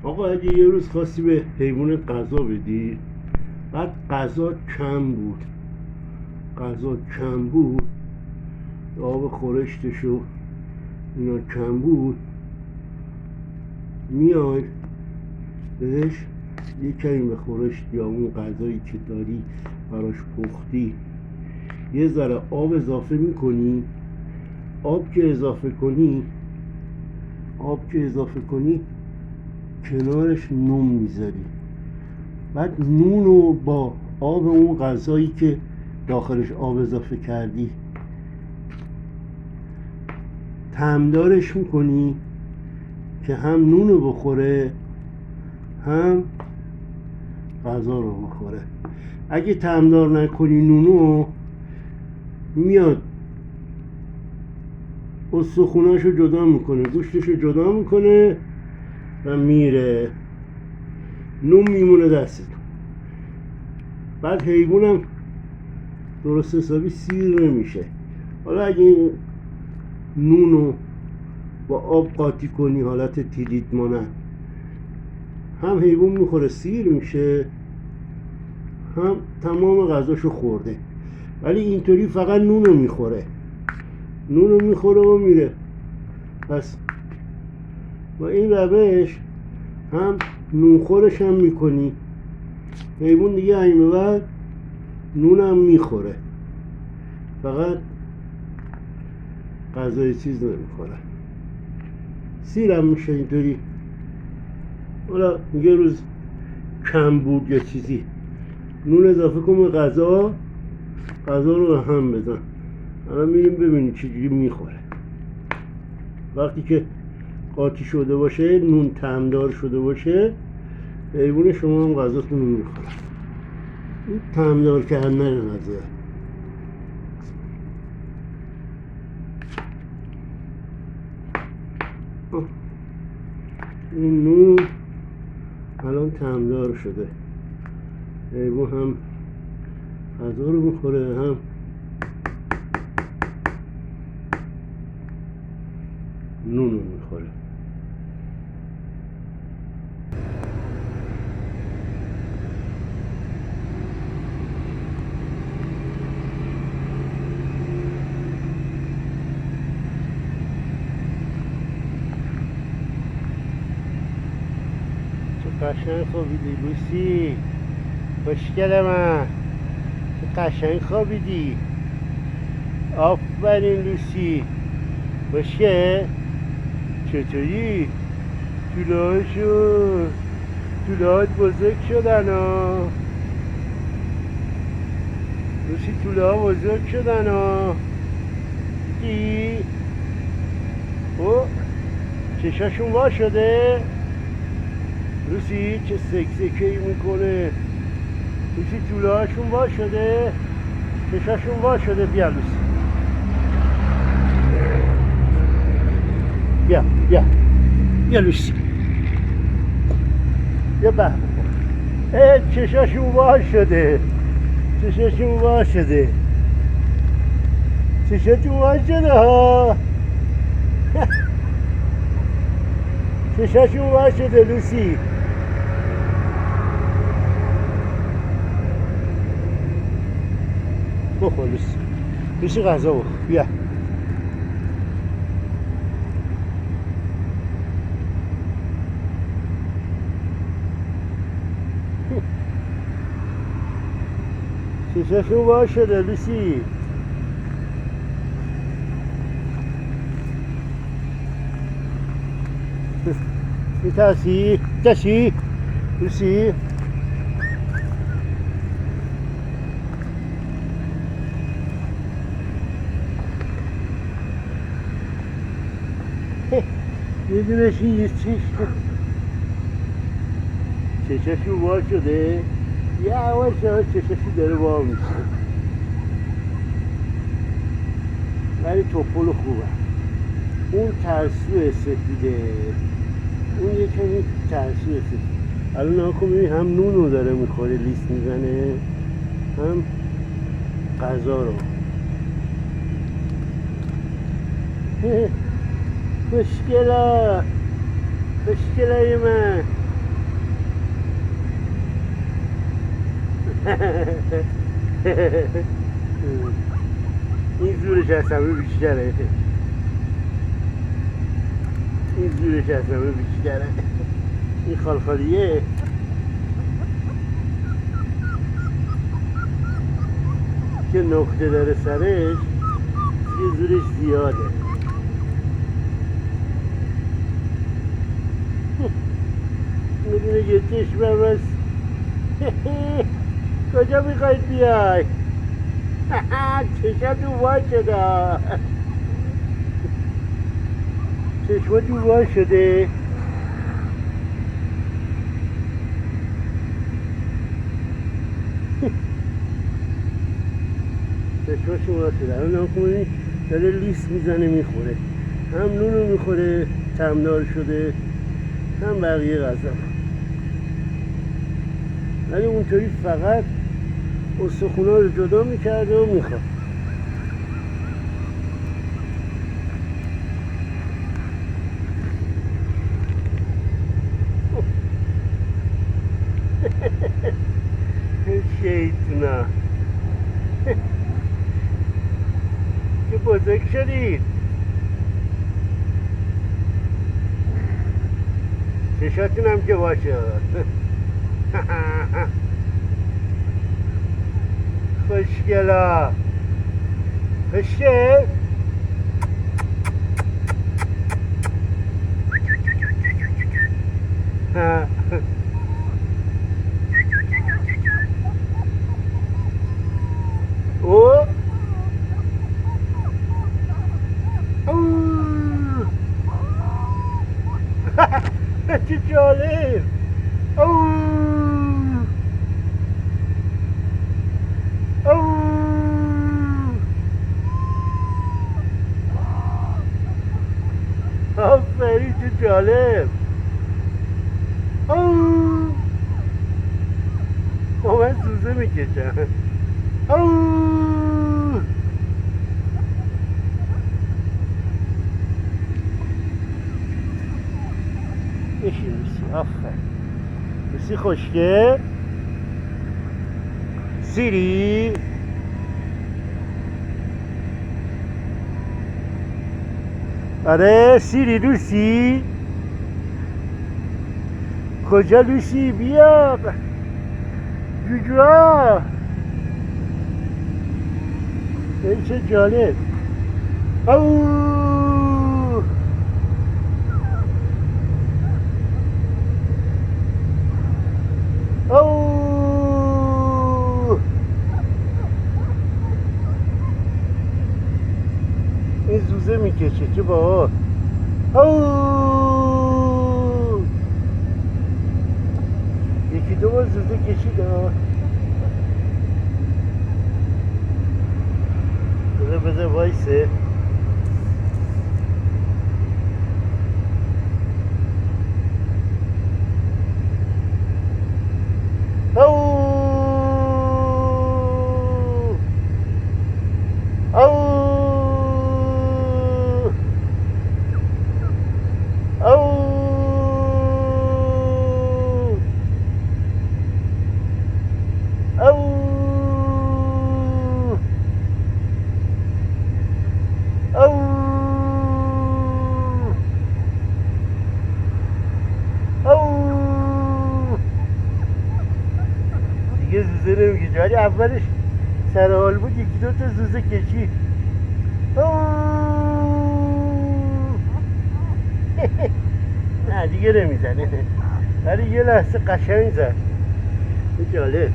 آقا اگه یه روز خواستی به حیوان غذا بدی، بعد غذا کم بود، آب خورشتش و اینا کم بود، میای بهش یه کمی به خورشت یا اون غذایی که داری براش پختی یه ذره آب اضافه میکنی. آب که اضافه کنی کنارش نون میذاری، بعد نون رو با آب اون غذایی که داخلش آب اضافه کردی طعمدارش میکنی که هم نون رو بخوره هم غذا رو بخوره. اگه طعمدار نکنی نونو، میاد استخوناشو جدا میکنه، گوشتشو جدا میکنه و میره، نون میمونه دستتون. بعد حیوانم درست حسابی سیر نمیشه. حالا اگه این نونو با آب قاطی کنی حالت تیلیت مانند، هم حیوان میخوره سیر میشه، هم تمام غذاشو خورده. ولی اینطوری فقط نونو میخوره و میره. پس با این روش هم نونخورش هم میکنی، حیوان دیگه این بعد نونم میخوره، فقط غذای چیز نمیخوره، سیرم میشه اینطوری. حالا یه روز کم بود یا چیزی، نون اضافه کن به غذا رو هم بزن. الان میریم ببینیم چجوری میخوره. وقتی که قاطی شده باشه، نون طعمدار شده باشه، حیوان شما هم غذاتون رو میخوره. این طعمدار کردن غذا. این نون الان طعمدار شده، حیوان هم غذا رو میخوره هم نون رو میخوره. چه قشنگ خوابیدی لوسی، خوشگل من، چه قشنگ خوابیدی. آفرین لوسی، خوشگل. چطوری؟ طولهات بزرگ شدن ها لوسی، طوله ها بزرگ شدن ها. دیدی؟ او چشاشون وا شده. لوسی چه سکسکی میکنه. لوسی طوله هاشون وا شده، چشاشون وا شده. بیا لوسی، بیا لوسی، بیا به چشاشون وا شده، چشاشون وا شده ها. چشاشون وا شده لوسی. بخور لوسی غذا بخور. بیا چشاشون وا شده لوسی. میترسی لوسی؟ یه دونش این چشاشون وا شده. یواش چشاشون داره وا میشه، ولی توپل خوبه. اون ترسو سفیده، اون یه کمی ترسو سفید. الان ناکن ببین، هم نون رو داره میخوره، لیست میزنه، هم غذا رو. خوشگلای من. این زورش از همه بیشتره. این زورش از همه بیشتره. این خالخالیه که نقطه داره سرش یه زورش زیاده. میدونه یه چشمم هست. کجا میخواید بیای؟ چشم تو وا شده. چشم تو وا شده. چشمش وا شده. هم نکنی داره لیست میزنه میخوره. هم نونو میخوره تمدار شده، هم بقیه غذا. ولی اونطوری فقط استخونا رو جدا میکرده و میخواد. شیطونا که بزرگ شدید. چشاتون هم که باشه. خوشگلا خوشگل. او چه جالب. آفرین چه جالب. با من سوزه میکشم. بشین بسی. آفرین بسی. خوشگل سیری. آره سیری. لوسی کجا؟ لوسی بیا. جوجوا این چه جالب. این زوزه میکشه چه با. یکی دو بار زوزه کشید. بذار وایسه. دیگه زوزه نمیکشه، ولی اولش سر حال بود یکی دو تا زوزه کشید. نه دیگه نمیزنه، ولی یه لحظه قشنگ زد. جالب.